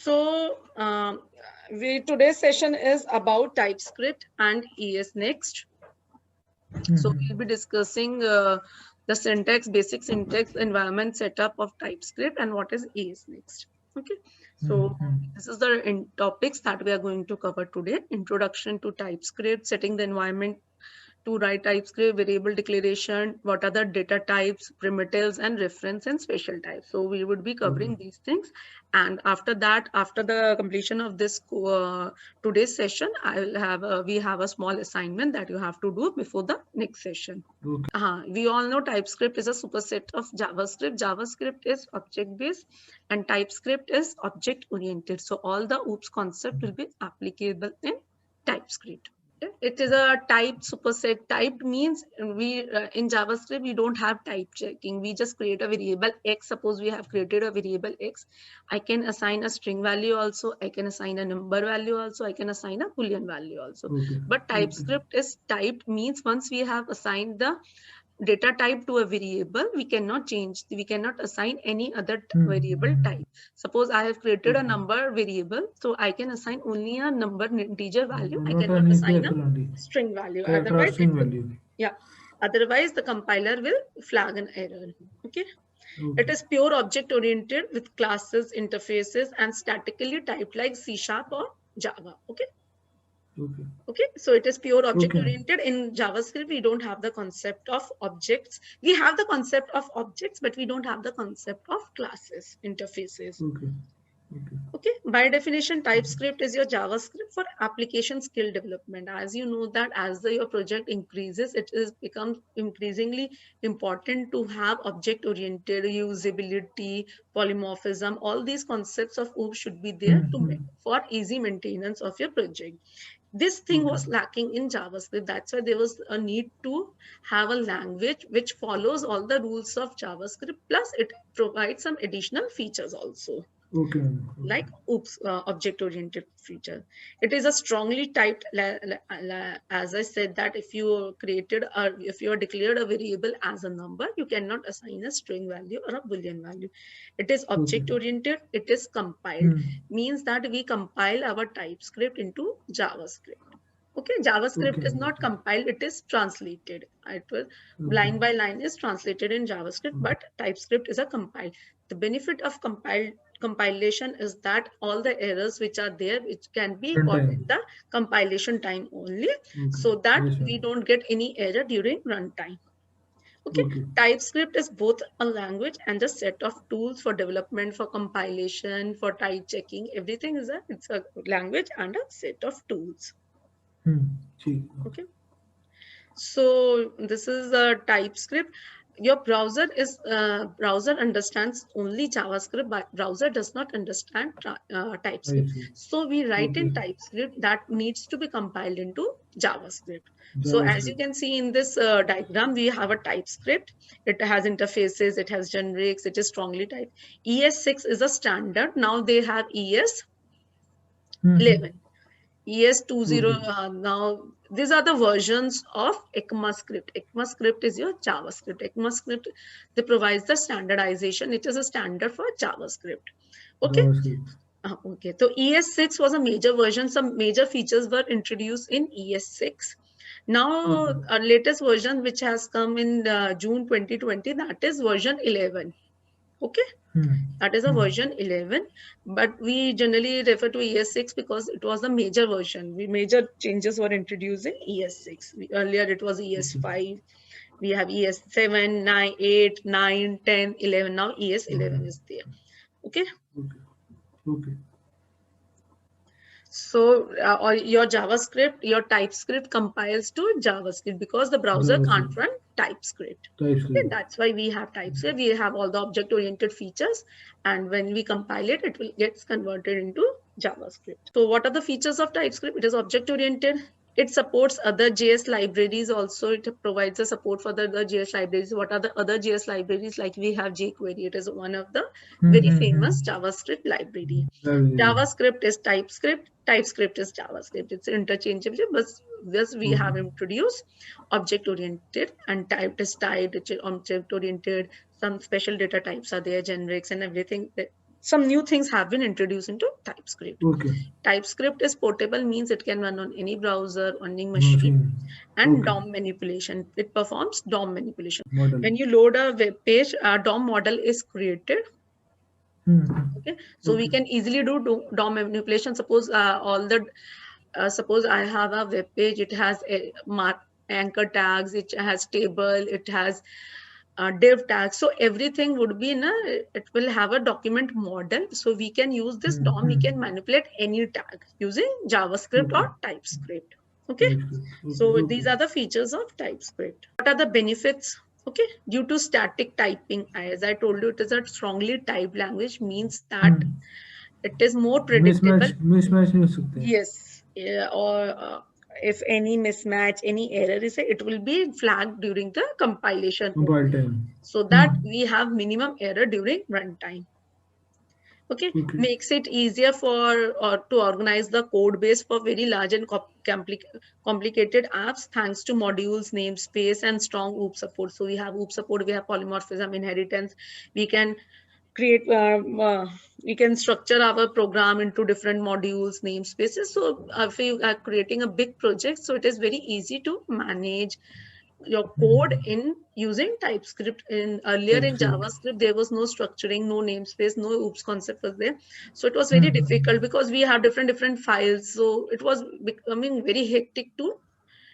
So today's session is about TypeScript and ES Next. So we'll be discussing the syntax, basic syntax, environment setup of TypeScript and what is ES Next. Okay, so this is the topics that we are going to cover today. Introduction to TypeScript, setting the environment to write TypeScript, variable declaration, what are the data types, primitives, and reference and special types. So we would be covering these things. And after that, after the completion of this today's session, I will have we have a small assignment that you have to do before the next session. We all know TypeScript is a superset of JavaScript. JavaScript is object-based and TypeScript is object-oriented. So all the OOPS concept will be applicable in TypeScript. It is a type superset. Typed means we in JavaScript we don't have type checking. We just create a variable X. Suppose we have created a variable X. I can assign a string value also. I can assign a number value also. I can assign a Boolean value also. But TypeScript is typed means once we have assigned the data type to a variable, we cannot change, we cannot assign any other variable type. Suppose I have created a number variable, so I can assign only a number integer value. I cannot assign a string value. Otherwise, otherwise the compiler will flag an error. Okay. It is pure object oriented with classes, interfaces, and statically typed like C# or Java. Okay. Okay, so it is pure object oriented. In JavaScript, we don't have the concept of objects. We have the concept of objects, but we don't have the concept of classes, interfaces. Okay, by definition, TypeScript is your JavaScript for application skill development. As you know that as your project increases, it becomes increasingly important to have object-oriented usability, polymorphism. All these concepts of OOP should be there for easy maintenance of your project. This thing was lacking in JavaScript. That's why there was a need to have a language which follows all the rules of JavaScript, plus it provides some additional features also. Like OOPS, object-oriented feature. It is a strongly typed, as I said, that if you created or if you are declared a variable as a number, you cannot assign a string value or a Boolean value. It is object-oriented. It is compiled. Means that we compile our TypeScript into JavaScript. Okay, JavaScript is not compiled, it is translated. It was line by line is translated in JavaScript, but TypeScript is a compiled. The benefit of compilation is that all the errors which are there, which can be caught in the compilation time only, so that we don't get any error during runtime. Okay, TypeScript is both a language and a set of tools for development, for compilation, for type checking. Everything is it's a language and a set of tools. Okay, so this is a TypeScript. Your browser understands only JavaScript, but browser does not understand TypeScript. So we write in TypeScript that needs to be compiled into JavaScript. So as you can see in this diagram, we have a TypeScript. It has interfaces, it has generics, it is strongly typed. ES6 is a standard. Now they have ES11. ES20, now these are the versions of ECMAScript. ECMAScript is your JavaScript. ECMAScript, they provides the standardization. It is a standard for JavaScript. Okay. Okay. So ES6 was a major version. Some major features were introduced in ES6. Now, our latest version, which has come in June 2020, that is version 11. Okay. That is a version 11, but we generally refer to ES6 because it was a major version. Major changes were introduced in ES6. Earlier it was ES5. We have ES7, 9, 8, 9, 10, 11. Now ES11 is there. Okay. So your JavaScript, your TypeScript compiles to JavaScript because the browser can't run TypeScript. Okay, that's why we have TypeScript. We have all the object-oriented features, and when we compile it, it will get converted into JavaScript. So what are the features of TypeScript? It is object-oriented. It supports other JS libraries also. It provides a support for the other JS libraries. What are the other JS libraries? Like we have jQuery. It is one of the very famous JavaScript library. JavaScript is TypeScript. TypeScript is JavaScript. It's interchangeable, but this we have introduced object-oriented, and typed is typed, object-oriented. Some special data types are there, generics and everything. some new things have been introduced into TypeScript. Okay. TypeScript is portable, means it can run on any browser, on any machine. And Okay. DOM manipulation. It performs DOM manipulation. Model. When you load a web page, a DOM model is created. Okay, so we can easily do DOM manipulation. Suppose suppose I have a web page. It has a anchor tags. It has table. It has div tags. So everything would be in a. It will have a document model. So we can use this DOM. We can manipulate any tag using JavaScript or TypeScript. Okay, so these are the features of TypeScript. What are the benefits? Okay, due to static typing, as I told you, it is a strongly typed language, means that it is more predictable. Mismatch नहीं हो सकते. Yes, or if any mismatch, any error is there, it will be flagged during the compilation. Compile time. So that we have minimum error during runtime. Okay, makes it easier for to organize the code base for very large and complicated apps, thanks to modules, namespace, and strong OOP support. So we have OOP support, we have polymorphism, inheritance. We can create, we can structure our program into different modules, namespaces. So if you are creating a big project, so it is very easy to manage your code in using TypeScript. In earlier in JavaScript, there was no structuring, no namespace, no OOPS concept was there. So it was very difficult because we have different files. So it was becoming very hectic too.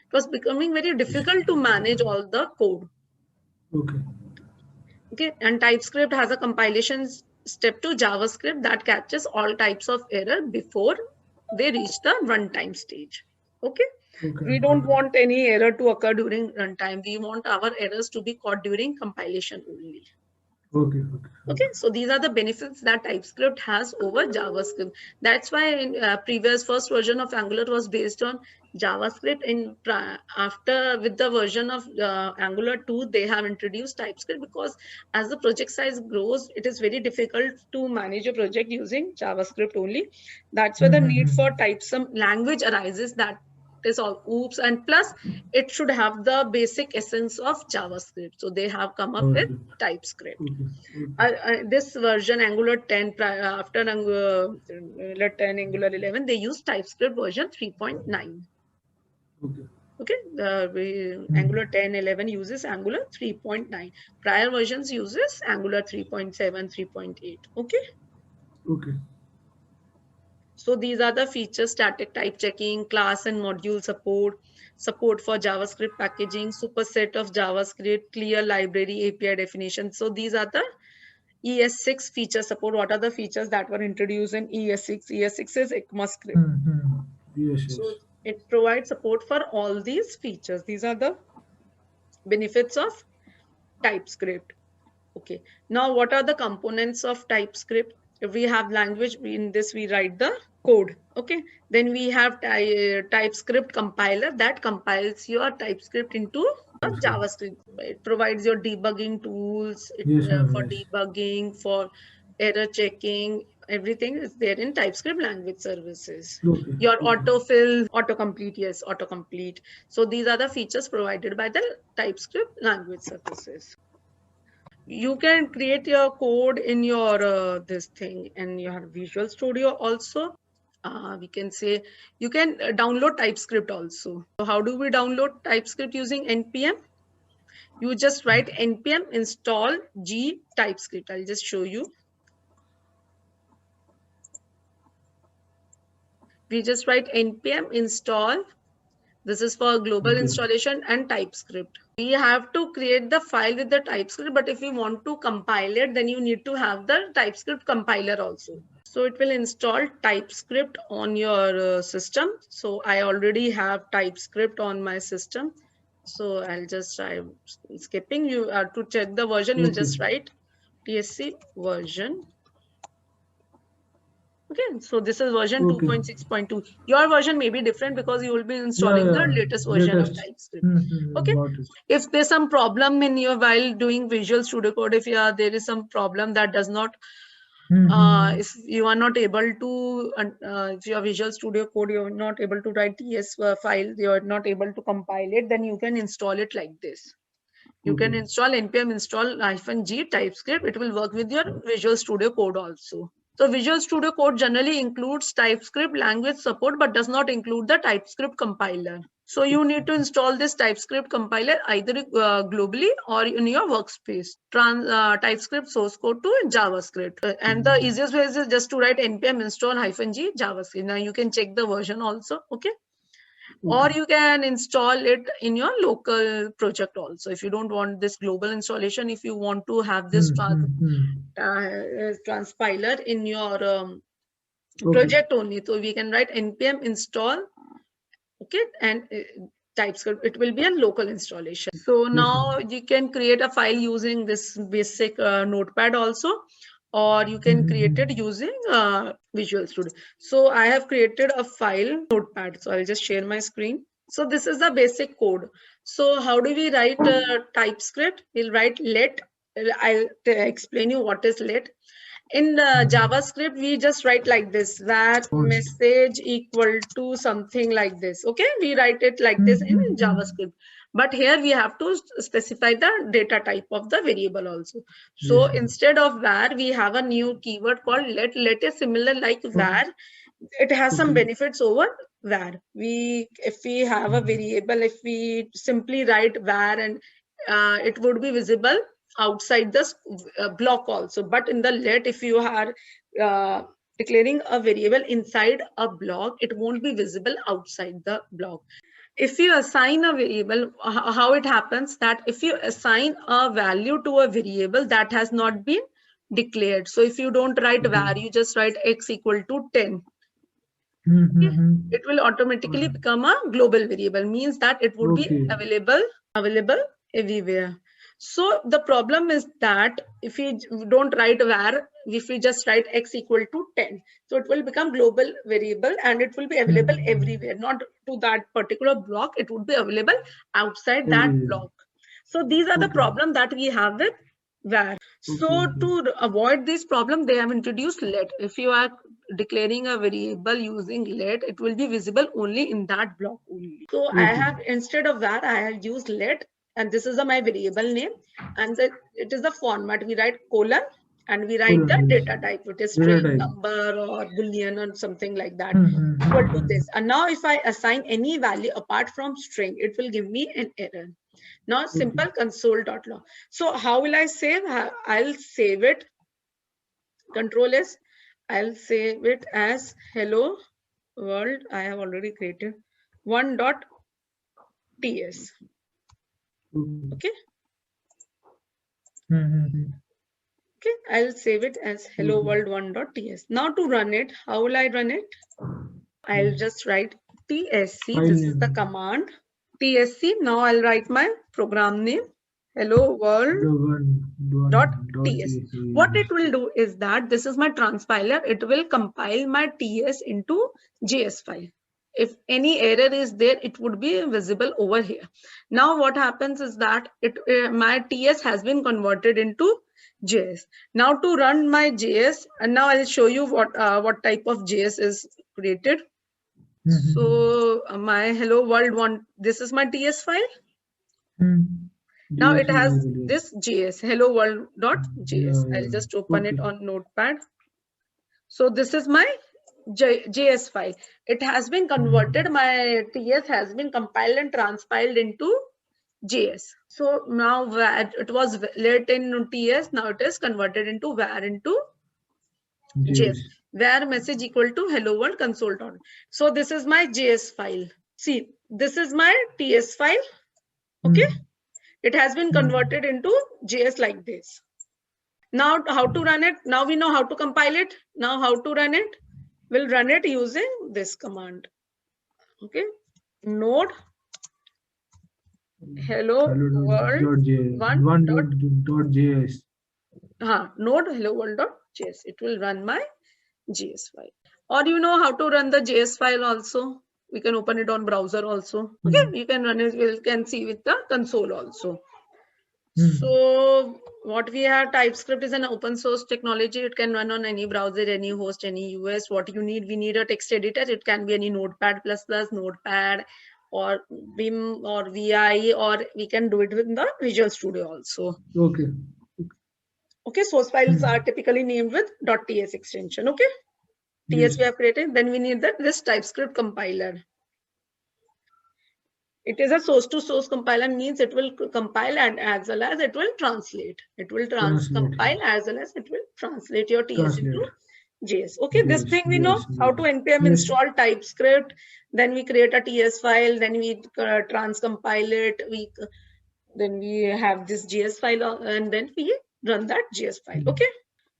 It was becoming very difficult to manage all the code. Okay, and TypeScript has a compilation step to JavaScript that catches all types of error before they reach the runtime stage. Okay. We don't want any error to occur during runtime. We want our errors to be caught during compilation only. Okay, so these are the benefits that TypeScript has over JavaScript. That's why in previous first version of Angular was based on JavaScript. In after with the version of Angular 2, they have introduced TypeScript, because as the project size grows, it is very difficult to manage a project using JavaScript only. That's where the need for some language arises, that is all OOPS, and plus it should have the basic essence of JavaScript. So they have come up with TypeScript. This version Angular 10, after Angular 10, Angular 11, they use TypeScript version 3.9. Okay, Angular 10, 11 uses Angular 3.9. Prior versions uses Angular 3.7, 3.8. Okay. So these are the features: static type checking, class and module support, support for JavaScript packaging, superset of JavaScript, clear library API definition. So these are the ES6 feature support. What are the features that were introduced in ES6? ES6 is ECMAScript. Yes. So it provides support for all these features. These are the benefits of TypeScript. Okay. Now, what are the components of TypeScript? If we have language, in this we write the code. Okay. Then we have TypeScript compiler that compiles your TypeScript into JavaScript. It provides your debugging tools for debugging, for error checking. Everything is there in TypeScript language services. Your autofill, autocomplete, yes, autocomplete. So these are the features provided by the TypeScript language services. You can create your code in your this thing in your Visual Studio also. We can say you can download TypeScript also. So how do we download TypeScript using npm? You just write npm install g TypeScript. I'll just show you. We just write npm install. This is for global installation and TypeScript. We have to create the file with the TypeScript, but if you want to compile it, then you need to have the TypeScript compiler also. So it will install TypeScript on your system. So I already have TypeScript on my system. So I'll just try skipping. You to check the version, you'll just write TSC version. Okay, so this is version 2.6.2. Your version may be different because you will be installing the latest version of TypeScript. Okay, if there's some problem in your while doing Visual Studio Code, if there is some problem that does not, if you are not able to, if your Visual Studio Code, you're not able to write TS file, you're not able to compile it, then you can install it like this. You can Okay. install npm install -g TypeScript. It will work with your Visual Studio Code also. So Visual Studio Code generally includes TypeScript language support, but does not include the TypeScript compiler. So you need to install this TypeScript compiler either globally or in your workspace. TypeScript source code to JavaScript. And the easiest way is just to write npm install -g JavaScript. Now you can check the version also, okay? Or you can install it in your local project also. If you don't want this global installation, if you want to have this transpiler in your project only, so we can write npm install, okay, and TypeScript. It will be a local installation. So now you can create a file using this basic notepad also, or you can create it using Visual Studio. So I have created a file notepad. So I'll just share my screen. So this is the basic code. So how do we write TypeScript? We'll write let. I'll explain you what is let. In JavaScript, we just write like this, that message equal to something like this. Okay, we write it like this in JavaScript. But here we have to specify the data type of the variable also. So instead of var, we have a new keyword called let. Let is similar like var. It has some benefits over var. If we have a variable, if we simply write var, and it would be visible outside this block also. But in the let, if you are declaring a variable inside a block, it won't be visible outside the block. If you assign a variable, how it happens that if you assign a value to a variable that has not been declared, so if you don't write var, you just write x equal to 10, it will automatically become a global variable, means that it would be available everywhere. So the problem is that if we don't write var, if we just write x equal to 10, so it will become global variable and it will be available everywhere, not to that particular block. It would be available outside that block. So these are the problem that we have with var. So to avoid this problem, they have introduced let. If you are declaring a variable using let, it will be visible only in that block only. So I have, instead of var, I have used let, and this is my variable name, and it is the format. We write colon and we write the data type, which is string, number, or boolean, or something like that, equal to this. And now if I assign any value apart from string, it will give me an error. Now simple console.log. So how will I save? I'll save it. Control S. I'll save it as hello world. I have already created 1.ts. Okay. Okay, I'll save it as hello world 1.ts. Now to run it, how will I run it? I'll just write tsc. This is the command. tsc. Now I'll write my program name, hello world.ts. What it will do is that this is my transpiler. It will compile my ts into JS file. If any error is there, it would be visible over here. Now what happens is that my ts has been converted into JS. Now to run my JS, and now I'll show you what type of JS is created. So my hello world one, this is my TS file. Now it has this JS, hello world.js. I'll just open it on Notepad. So this is my JS file. It has been converted. My TS has been compiled and transpiled into JS. So now it was let in TS. Now it is converted into var into JS. Var message equal to hello world console. So this is my JS file. See, this is my TS file. Okay. It has been converted into JS like this. Now how to run it? Now we know how to compile it. Now how to run it? We'll run it using this command. Okay. Node hello world one.js. Node hello world.js. It will run my JS file. Or you know how to run the JS file also. We can open it on browser also. Okay, you can run it. We can see with the console also. So what we have, TypeScript is an open source technology. It can run on any browser, any host, any US. What you need, we need a text editor. It can be any Notepad++, Notepad, or Vim or VI, or we can do it with the Visual Studio also. Okay. Okay, source files are typically named with .ts extension. Okay, TS we have created. Then we need this TypeScript compiler. It is a source to source compiler, means it will compile and as well as it will translate. It will compile as well as it will translate your TS into JS. Okay, this thing we know how to npm install TypeScript. Then we create a TS file. Then we transcompile it. Then we have this JS file, and then we run that JS file. Okay.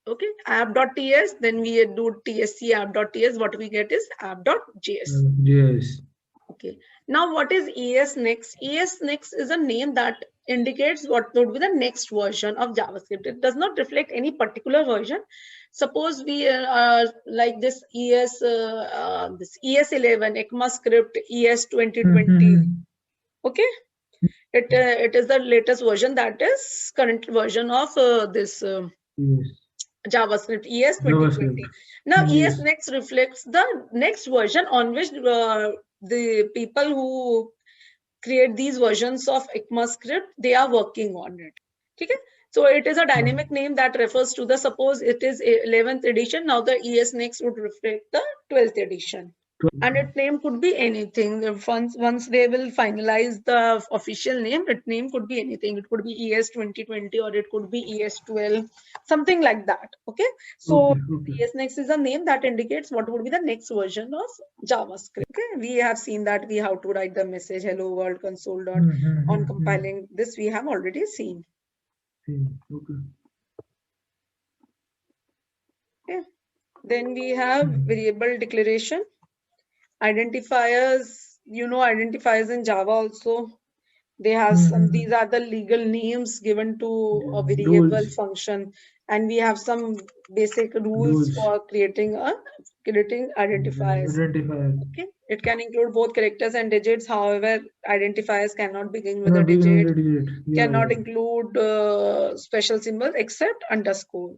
Okay, app.ts, then we do tsc app.ts. What we get is app.js. JS. Okay, now what is ESNext? ESNext is a name that indicates what would be the next version of JavaScript. It does not reflect any particular version. Suppose we like this this ES11 ECMAScript ES 2020. Okay, it is the latest version, that is current version of this JavaScript ES 2020. Now ESNext reflects the next version on which the people who create these versions of ECMAScript, they are working on it. Okay, so it is a dynamic name that refers to the, suppose it is 11th edition, now the ESNext would reflect the 12th edition. And its name could be anything. Once they will finalize the official name, its name could be anything. It could be ES 2020 or it could be ES 12, something like that. Okay, so ESNext is a name that indicates what would be the next version of JavaScript. Okay, we have seen that we have to write the message hello world console dot on compiling. This we have already seen. Okay, then we have variable declaration. Identifiers, you know, identifiers in Java also, they have some, these are the legal names given to a variable function, and we have some basic rules for creating identifiers. Okay, it can include both characters and digits. However, identifiers cannot begin with a digit, cannot include special symbols except underscore.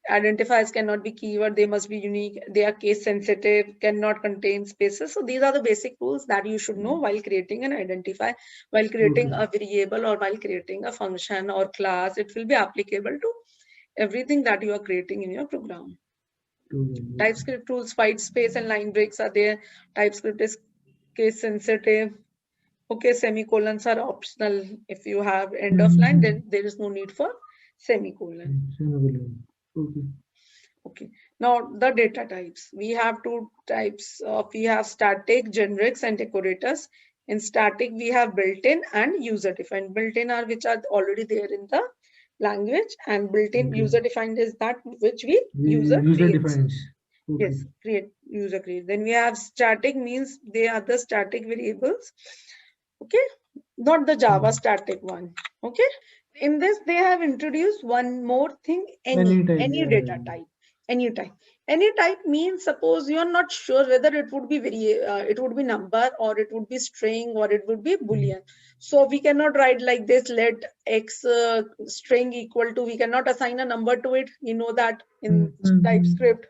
Identifiers cannot be keyword, they must be unique, they are case sensitive, cannot contain spaces. So these are the basic rules that you should know while creating an identifier, while creating a variable, or while creating a function or class. It will be applicable to everything that you are creating in your program. TypeScript rules, white space and line breaks are there. TypeScript is case sensitive. Okay, semicolons are optional. If you have end of line, then there is no need for semicolon. Okay, now the data types. We have two types of, we have static, generics, and decorators. In static, we have built-in and user-defined. Built-in are which are already there in the language, and built-in user-defined is that which we user defines. Yes, user creates. Then we have static, means they are the static variables. Okay, not the Java static one. Okay, in this they have introduced one more thing, any data type. Any type means, suppose you are not sure whether it would be it would be number, or it would be string, or it would be boolean. So we cannot write like this, let x string equal to, we cannot assign a number to it. You know that in TypeScript.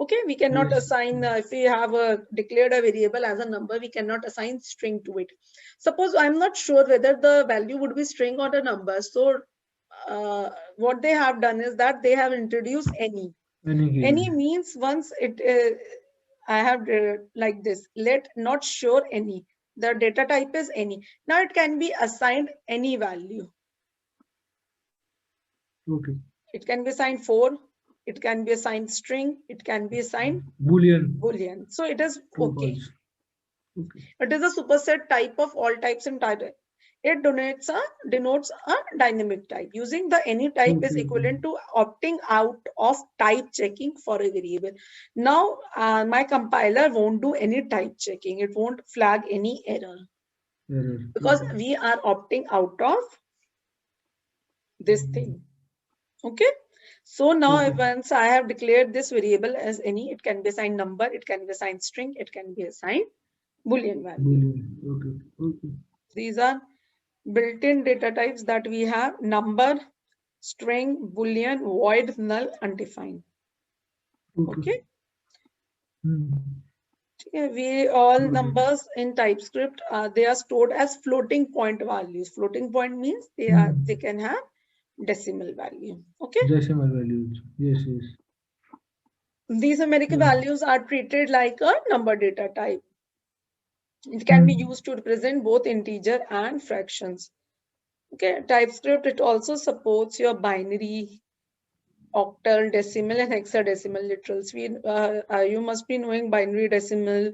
Okay, we cannot assign, if we have declared a variable as a number, we cannot assign string to it. Suppose I'm not sure whether the value would be string or a number. So what they have done is that they have introduced any. Any means once it, I have like this, let not sure any. The data type is any. Now it can be assigned any value. Okay. It can be assigned 4. It can be assigned string. It can be assigned boolean. So it is okay. It is a superset type of all types in type. It denotes a dynamic type. Using the any type is equivalent to opting out of type checking for a variable. Now my compiler won't do any type checking. It won't flag any error because we are opting out of this thing. Okay. So now once I have declared this variable as any, it can be assigned number, it can be assigned string, it can be assigned boolean value. These are built-in data types that we have: number, string, boolean, void, null, undefined. Okay. Yeah, we all Okay. numbers in TypeScript they are stored as floating point values. Floating point means they can have decimal value. Okay. Decimal values. Yes, yes. These numeric Yeah. values are treated like a number data type. It can be used to represent both integer and fractions. Okay, TypeScript, it also supports your binary, octal, decimal, and hexadecimal literals. You must be knowing binary, decimal,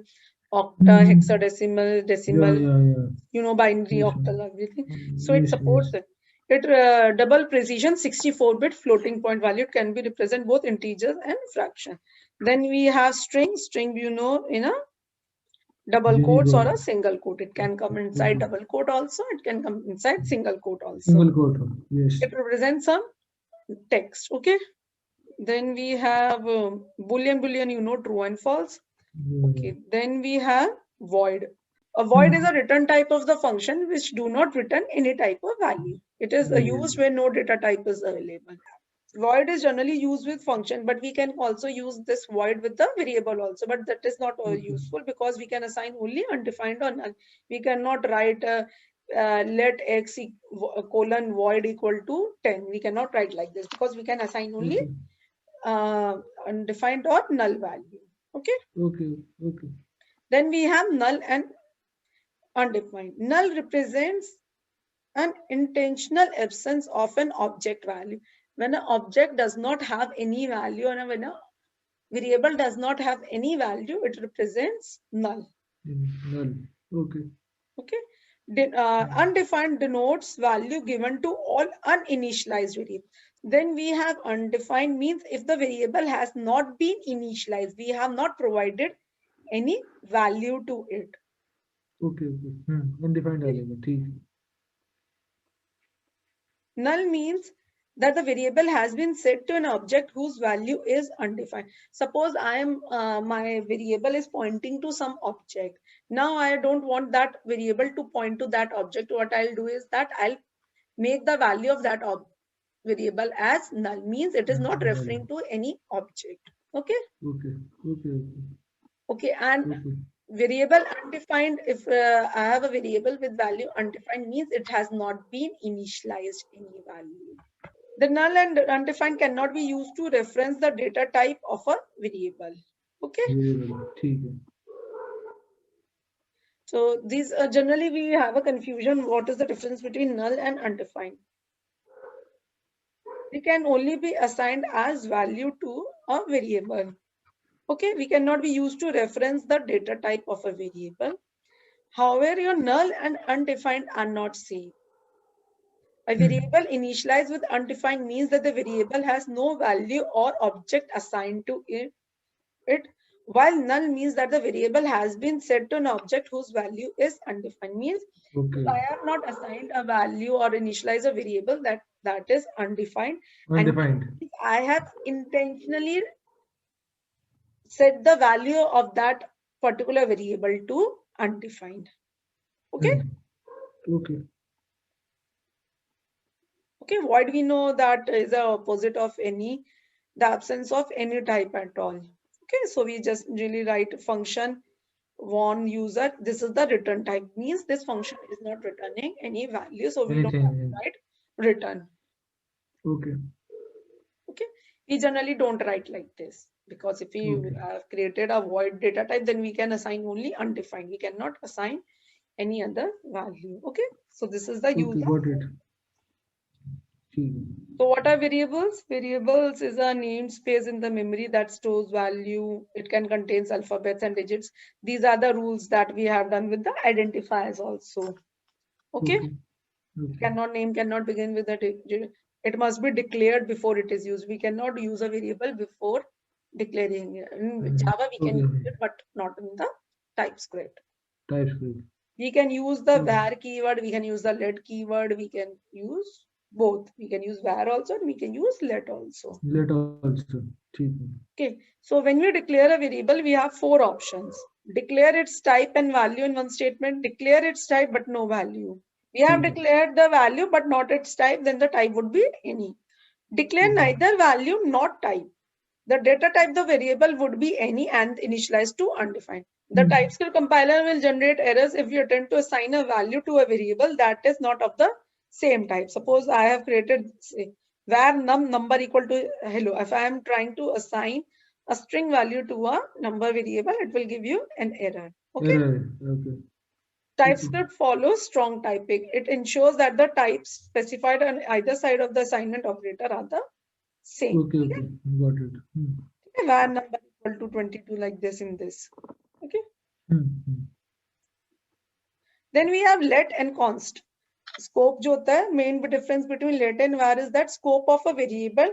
octa, hexadecimal, decimal, Yeah. binary, Yes, octal, everything. So it yes, supports yes. it. It double precision 64-bit floating point value. It can be represent both integers and fraction. Then we have string. String, in a double quotes or a Unicode. single quote. It can come inside double quote also. It can come inside single quote also. Single quote. Yes. It represents some text. Okay. Then we have boolean, true and false. Okay. Then we have void. A void is a return type of the function which do not return any type of value. It is used when no data type is available. Void is generally used with function, but we can also use this void with the variable also, but that is not useful because we can assign only undefined or null. We cannot write let x colon void equal to 10. We cannot write like this because we can assign only undefined or null value. Okay. Okay. Then we have null and undefined. Null represents an intentional absence of an object value. When an object does not have any value and when a variable does not have any value, it represents null. Null. Okay. Okay. Undefined denotes value given to all uninitialized variables. Then we have undefined means if the variable has not been initialized, we have not provided any value to it. Okay. Undefined variable. ठीक है. Null means that the variable has been set to an object whose value is undefined. Suppose my variable is pointing to some object. Now I don't want that variable to point to that object. What I'll do is that I'll make the value of that variable as null, means it is not referring to any object. Okay. Okay. And variable undefined, if I have a variable with value undefined, means it has not been initialized any value. The null and undefined cannot be used to reference the data type of a variable. Okay. So these generally we have a confusion. What is the difference between null and undefined? They can only be assigned as value to a variable. Okay, we cannot be used to reference the data type of a variable. However, your null and undefined are not same. A variable initialized with undefined means that the variable has no value or object assigned to it, while null means that the variable has been set to an object whose value is undefined. Means if I have not assigned a value or initialized a variable that is undefined, and I have intentionally set the value of that particular variable to undefined. Okay. Okay, void we know that is the opposite of the absence of any type at all. Okay, so we just really write function warn user. This is the return type, means this function is not returning any value, so we don't have to write return. Okay, we generally don't write like this because if we have created a void data type, then we can assign only undefined. We cannot assign any other value. Okay, so this is the user. Got it. So what are variables? Variables is a namespace in the memory that stores value. It can contain alphabets and digits. These are the rules that we have done with the identifiers also. Okay. Name cannot begin with a digit. It must be declared before it is used. We cannot use a variable before declaring it. In Java we can use it, but not in the TypeScript. We can use the var keyword. We can use the let keyword. We can use both. We can use var also and we can use let also. Okay. So when we declare a variable, we have 4 options. Declare its type and value in one statement. Declare its type but no value. We have declared the value but not its type. Then the type would be any. Declare neither value nor type. The data type the variable would be any and initialized to undefined. The TypeScript compiler will generate errors if you attempt to assign a value to a variable that is not of the same type. Suppose I have created, say, var num number equal to hello. If I am trying to assign a string value to a number variable, it will give you an error. Okay. Error. Okay. TypeScript follows strong typing. It ensures that the types specified on either side of the assignment operator are the same. Okay. Okay. Got it. Var number equal to 22 like this in this. Okay. Then we have let and const. Scope जो होता है, main difference between let and var is that scope of a variable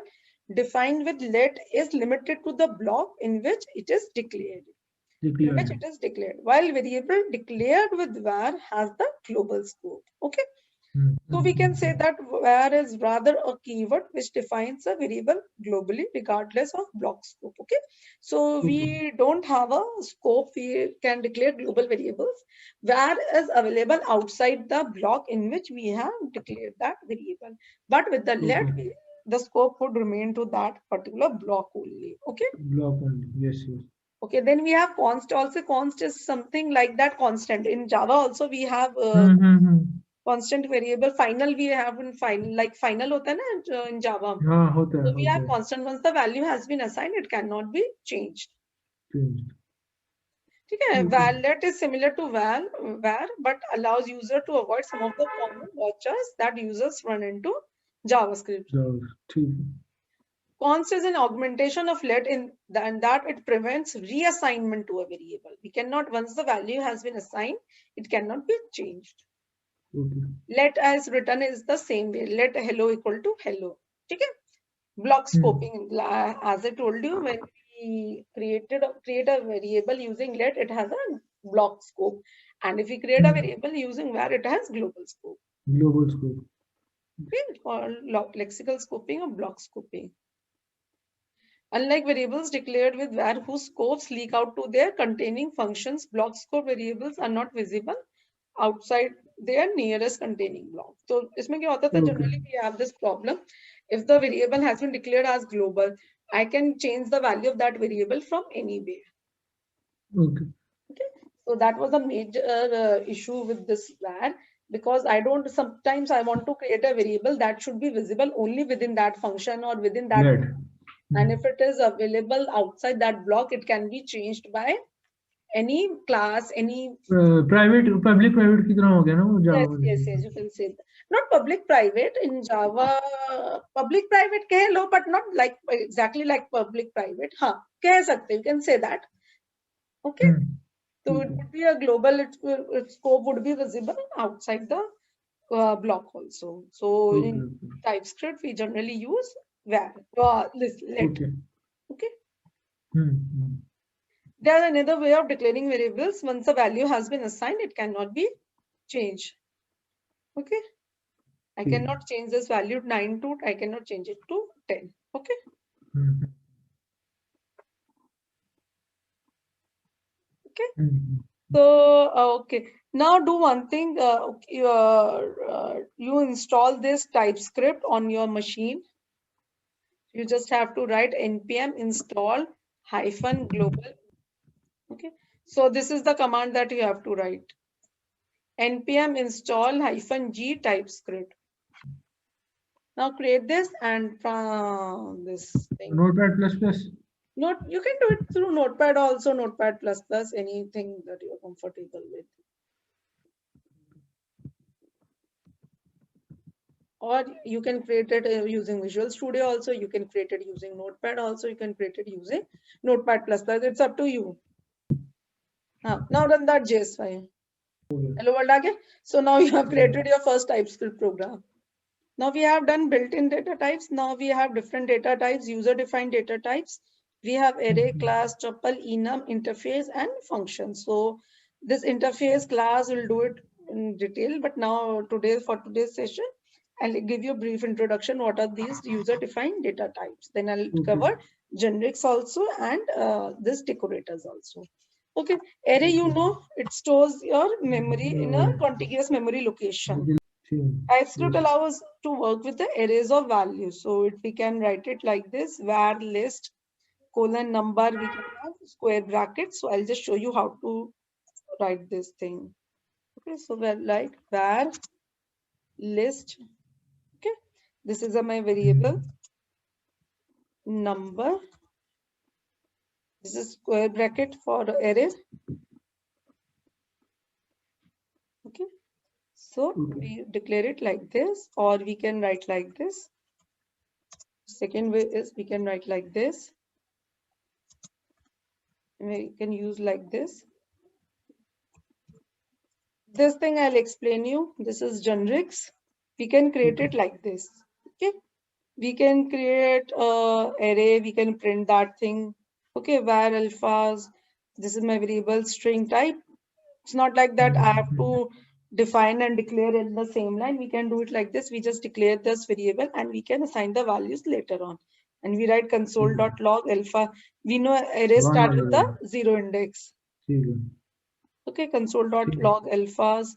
defined with let is limited to the block in which it is declared. While variable declared with var has the global scope. Okay. So we can say that var is rather a keyword which defines a variable globally regardless of block scope. Okay. So we don't have a scope. We can declare global variables. Var is available outside the block in which we have declared that variable. But with the let, the scope would remain to that particular block only. Okay. Block only. Yes. Yes. Okay, then we have const. Also, const is something like that constant. In Java also we have constant variable. Final we have in final, like final hota hai na in Java. So we have constant. Once the value has been assigned, it cannot be changed. Okay, let is similar to var, but allows user to avoid some of the common gotchas that users run into JavaScript. Const is an augmentation of let in that it prevents reassignment to a variable. We cannot, once the value has been assigned, it cannot be changed. Let as written is the same way. Let hello equal to hello. Okay? Block scoping. As I told you, when we create a variable using let, it has a block scope. And if we create a variable using var, it has global scope. Global scope. Okay? Or lexical scoping or block scoping. Unlike variables declared with var whose scopes leak out to their containing functions, block scope variables are not visible outside their nearest containing block. So, इसमें क्या होता है? Generally we have this problem. If the variable has been declared as global, I can change the value of that variable from anywhere. Okay. So that was a major issue with this var, because sometimes I want to create a variable that should be visible only within that function or within that. And if it is available outside that block, it can be changed by any class, any private, public, private. कितना हो गया ना वो Java? Yes, you can say that. Not public, private in Java. Public, private कह लो, but not like exactly like public, private. हाँ, कह सकते. You can say that. Okay. So it would be a global. Its scope would be visible outside the block also. So in TypeScript, we generally use var. Let. Okay. There is another way of declaring variables. Once a value has been assigned, it cannot be changed. Okay. I cannot change this value 9 to, I cannot change it to 10. Okay. Okay. So, okay. Now do one thing. You install this TypeScript on your machine. You just have to write npm install -global. Okay. So this is the command that you have to write. npm install -g TypeScript. Now create this and from this thing. Notepad++. You can do it through Notepad also, Notepad++, anything that you're comfortable with. Or you can create it using Visual Studio also. You can create it using Notepad also. You can create it using Notepad++. It's up to you. Now run that JS file. Hello world again. So now you have created your first TypeScript program. Now we have done built-in data types. Now we have different data types, user-defined data types. We have array, class, tuple, enum, interface, and function. So this interface class will do it in detail. But now for today's session, I'll give you a brief introduction. What are these user-defined data types? Then I'll cover generics also and this decorators also. Okay, array, it stores your memory in a contiguous memory location. TypeScript allows us to work with the arrays of values. So we can write it like this: var list colon number, we can have square brackets. So I'll just show you how to write this thing. Okay, so we'll like var list. Okay, this is my variable number. This is square bracket for array. Okay, so we declare it like this, or we can write like this. Second way is we can write like this. We can use like this. This thing I'll explain you. This is generics. We can create it like this. Okay, we can create a array. We can print that thing. Okay, var alphas. This is my variable string type. It's not like that I have to define and declare in the same line. We can do it like this. We just declare this variable and we can assign the values later on. And we write console.log alpha. We know array start with the 0 index. Okay, console.log alphas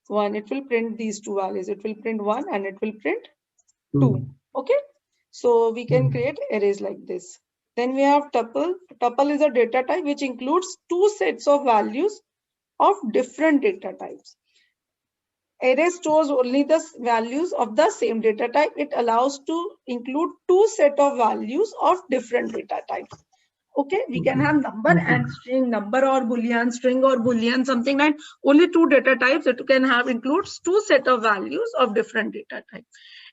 1. It will print these two values. It will print 1 and it will print 2. Okay, so we can create arrays like this. Then we have tuple. Tuple is a data type which includes two sets of values of different data types. Array stores only the values of the same data type. It allows to include two set of values of different data types. Okay, we can have number and string, number or boolean, string or boolean, something like only two data types. It can have includes two set of values of different data types.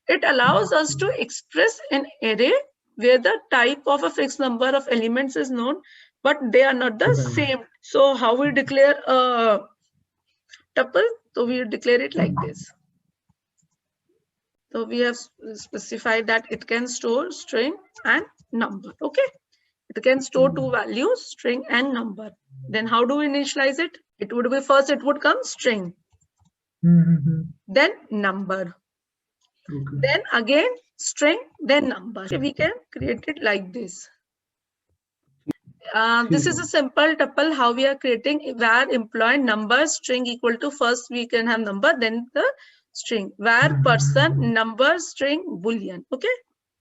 It allows us to express an array where the type of a fixed number of elements is known, but they are not the same. So how we declare a tuple? So we declare it like this. So we have specified that it can store string and number. Okay, it can store two values, string and number. Then how do we initialize it? It would be first, it would come string, then number, then again string, then number. We can create it like this. This is a simple tuple. How we are creating var employee number string equal to first we can have number, then the string var person number string boolean. Okay,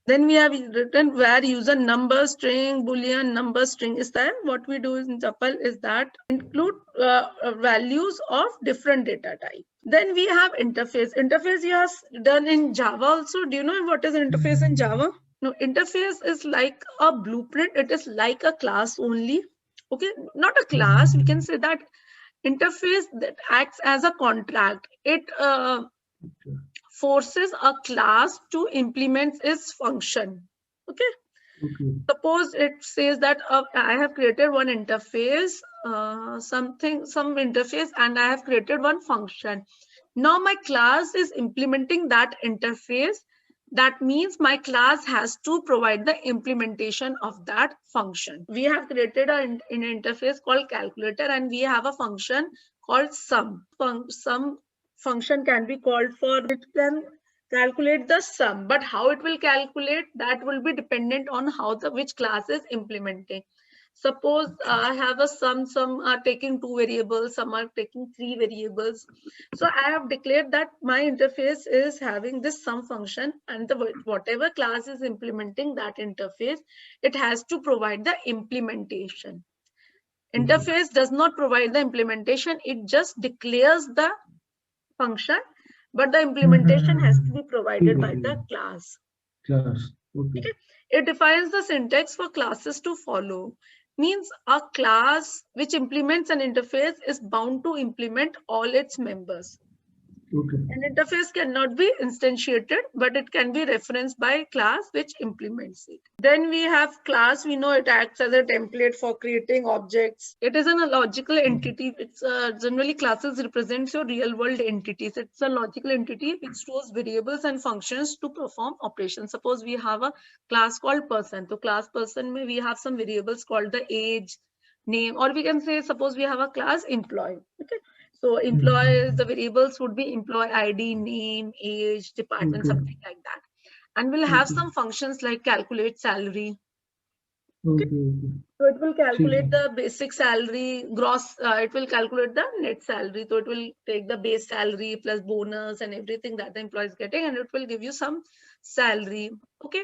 then we have written var user number string boolean number string. Is that what we do in tuple is that include values of different data type. Then we have interface. Interface you have done in Java also. Do you know what is interface in Java? No, interface is like a blueprint. It is like a class only. Okay, not a class. We can say that interface that acts as a contract. It forces a class to implement its function. Okay. Suppose it says that I have created one interface, some interface, and I have created one function. Now my class is implementing that interface. That means my class has to provide the implementation of that function. We have created an interface called calculator, and we have a function called sum. Sum function can be called for, it can calculate the sum, but how it will calculate that will be dependent on how which class is implementing. Suppose I have a sum, some are taking 2 variables, some are taking 3 variables. So I have declared that my interface is having this sum function, and whatever class is implementing that interface, it has to provide the implementation. Interface does not provide the implementation, it just declares the function, but the implementation has to be provided by the class. Okay. It defines the syntax for classes to follow. Means a class which implements an interface is bound to implement all its members. An interface cannot be instantiated, but it can be referenced by a class which implements it. Then we have class. We know it acts as a template for creating objects. It is a logical entity. It's generally classes represents your real world entities. It's a logical entity which stores variables and functions to perform operations. Suppose we have a class called person. So class person may we have some variables called the age, name, or we can say suppose we have a class employee. Okay. So employees, the variables would be employee ID, name, age, department, something like that. And we'll have some functions like calculate salary. Okay. So it will calculate the basic salary, gross, it will calculate the net salary. So it will take the base salary plus bonus and everything that the employee is getting, and it will give you some salary. Okay.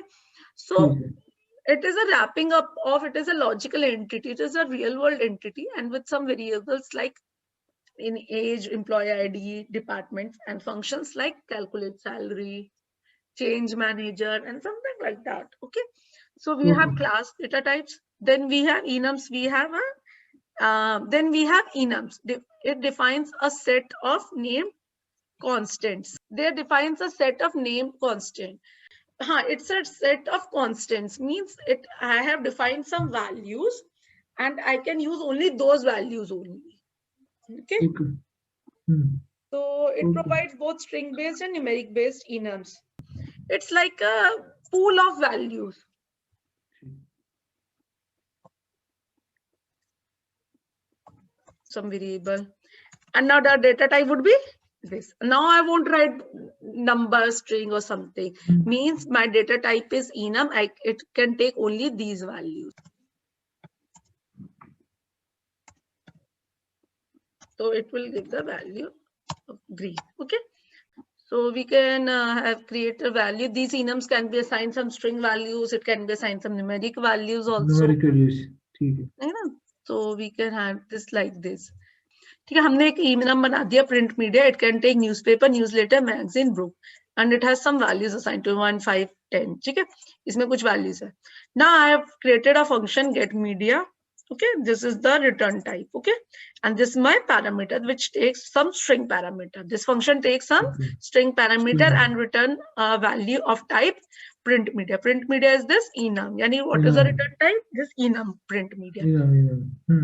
So it is a wrapping up of, it is a logical entity, it is a real world entity, and with some variables like in age, employee ID, departments, and functions like calculate salary, change manager, and something like that. Okay, so we have class data types, then we have enums, we have then we have enums. It defines a set of named constants. There defines a set of named constant. It's a set of constants, means it I have defined some values and I can use only those values only. Okay. So it provides both string based and numeric based enums. It's like a pool of values. Some variable, and now the data type would be this. Now I won't write number, string or something. Means my data type is enum. It can take only these values. So it will give the value of green. Okay. So we can have create a value. These enums can be assigned some string values. It can be assigned some numeric values also. Numeric values. So we can have this like this. ठीक है, हमने एक enum बना दिया print media. It can take newspaper, newsletter, magazine, book, and it has some values assigned to 1, 5, 10. ठीक है, इसमें कुछ values है. Now I have created a function get media. Okay, this is the return type. Okay, and this is my parameter which takes some string parameter. This function takes some string parameter and return a value of type print media. Print media is this enum. Yani what is the return type? This enum print media.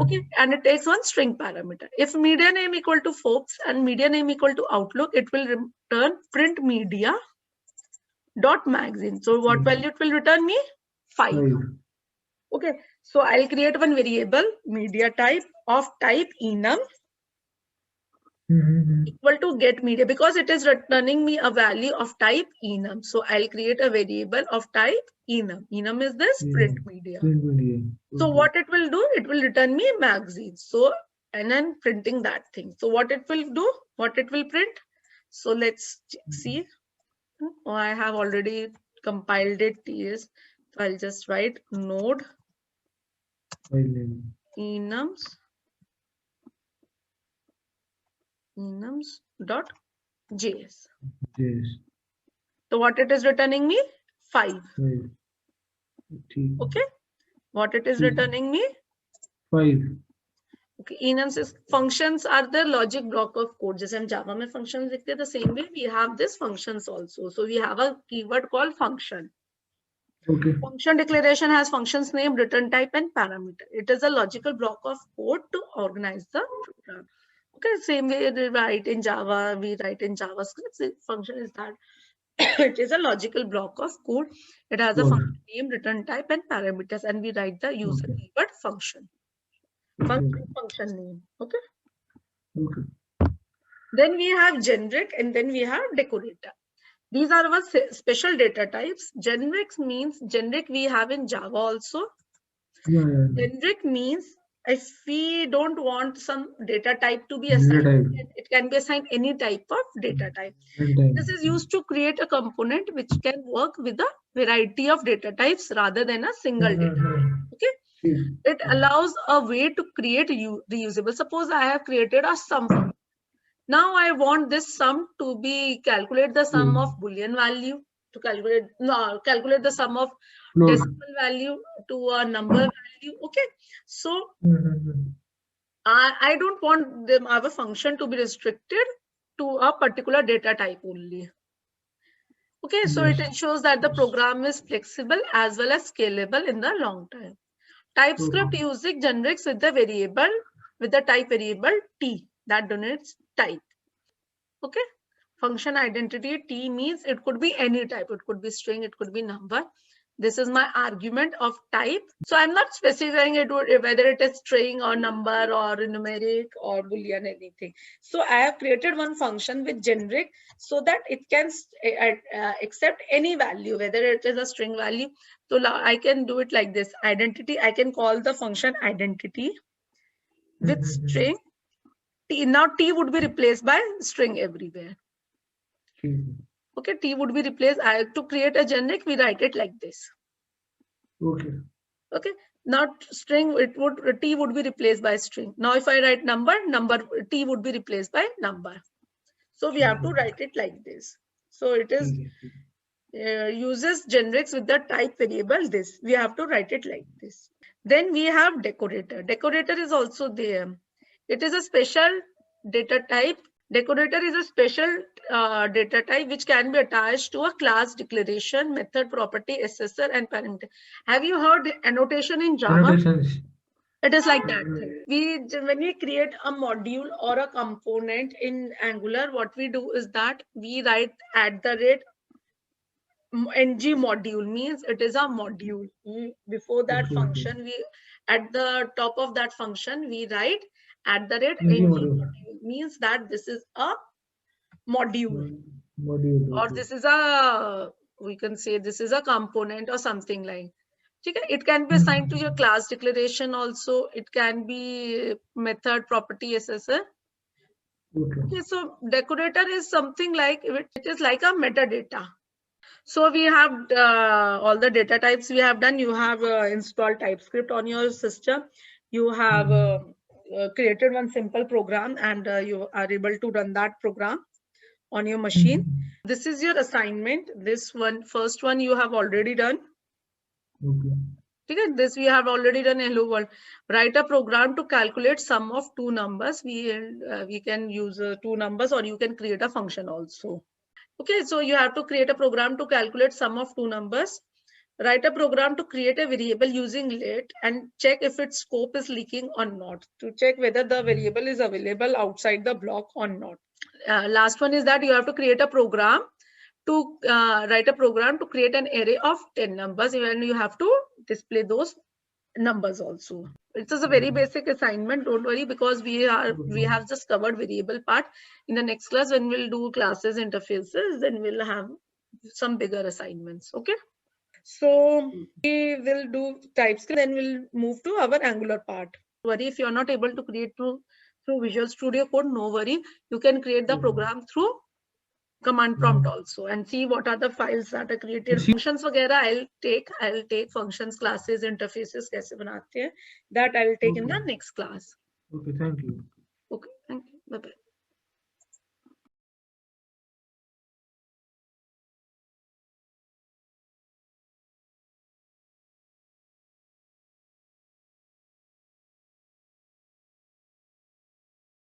Okay, and it takes one string parameter. If media name equal to Forbes and media name equal to Outlook, it will return print media dot magazine. So what value it will return me? 5. Okay, so I'll create one variable media type of type enum equal to get media, because it is returning me a value of type enum. So I'll create a variable of type enum. Enum is this print media. So what it will do, it will return me magazine. So, and then printing that thing. So what it will do, what it will print. So let's see. Oh, I have already compiled it. Yes. So I'll just write node enums dot js. So what it is returning me? 5. Okay. What it is returning me? 5. Okay. Enums is functions are the logic block of code. Just in Java mein functions likhte the same way we have this functions also. So we have a keyword called function. Okay. Function declaration has functions name, return type, and parameter. It is a logical block of code to organize the program. Okay, same way we write in Java, we write in JavaScript. The function is that it is a logical block of code. It has a function name, return type, and parameters, and we write the user keyword function. Function name. Okay. Then we have generic, and then we have decorator. These are our special data types. Generic means generic we have in Java also. Generic means if we don't want some data type to be assigned, it can be assigned any type of data type. This is used to create a component which can work with a variety of data types rather than a single data type. Okay. It allows a way to create reusable. Suppose I have created a sum. Now I want this sum to be calculate the sum of Boolean value, to calculate the sum of decimal value to a number value. Okay, so I don't want our function to be restricted to a particular data type only. Okay, so it ensures that the program is flexible as well as scalable in the long term. TypeScript using generics with the variable, with the type variable T that denotes type. Okay, function identity T means it could be any type. It could be string, it could be number. This is my argument of type. So I'm not specifying it whether it is string or number or numeric or Boolean, anything. So I have created one function with generic so that it can accept any value, whether it is a string value. So I can do it like this. Identity, I can call the function identity with string. T, now T would be replaced by string everywhere. Okay, T would be replaced. To create a generic, we write it like this. Okay. Okay. Now string, T would be replaced by string. Now if I write number, T would be replaced by number. So we have to write it like this. So it is uses generics with the type variable this. We have to write it like this. Then we have decorator. Decorator is also there. It is a special data type. Decorator is a special data type which can be attached to a class declaration, method, property, assessor, and parameter. Have you heard annotation in Java? Annotations. It is like that. When we create a module or a component in Angular, what we do is that we write @ng module, means it is a module. Before that function, we at the top of that function we write @ng module, means that this is a module, or this is a, we can say this is a component or something like. It can be assigned to your class declaration also. It can be method, property, assessor. Okay, so decorator is something like, it is like a metadata. So we have all the data types we have done. You have installed TypeScript on your system. You have created one simple program, and you are able to run that program on your machine. This is your assignment. This one, first one, you have already done. Okay. This we have already done. Hello world. Write a program to calculate sum of two numbers. We can use two numbers, or you can create a function also. Okay, so you have to create a program to calculate sum of two numbers. Write a program to create a variable using let and check if its scope is leaking or not, to check whether the variable is available outside the block or not. Last one is that you have to create a program to write a program to create an array of 10 numbers, and you have to display those numbers also. It is a very basic assignment. Don't worry, because we have just covered variable part. In the next class, when we'll do classes interfaces, then we'll have some bigger assignments. Okay. So we will do TypeScript, then we'll move to our Angular part. Don't worry, if you're not able to create through Visual Studio Code, no worry. You can create the program through command prompt also, and see what are the files that are created. Functions वगैरह I'll take functions, classes, interfaces कैसे बनाते हैं, that I'll take in the next class. Okay, thank you. Okay, thank you. Bye bye.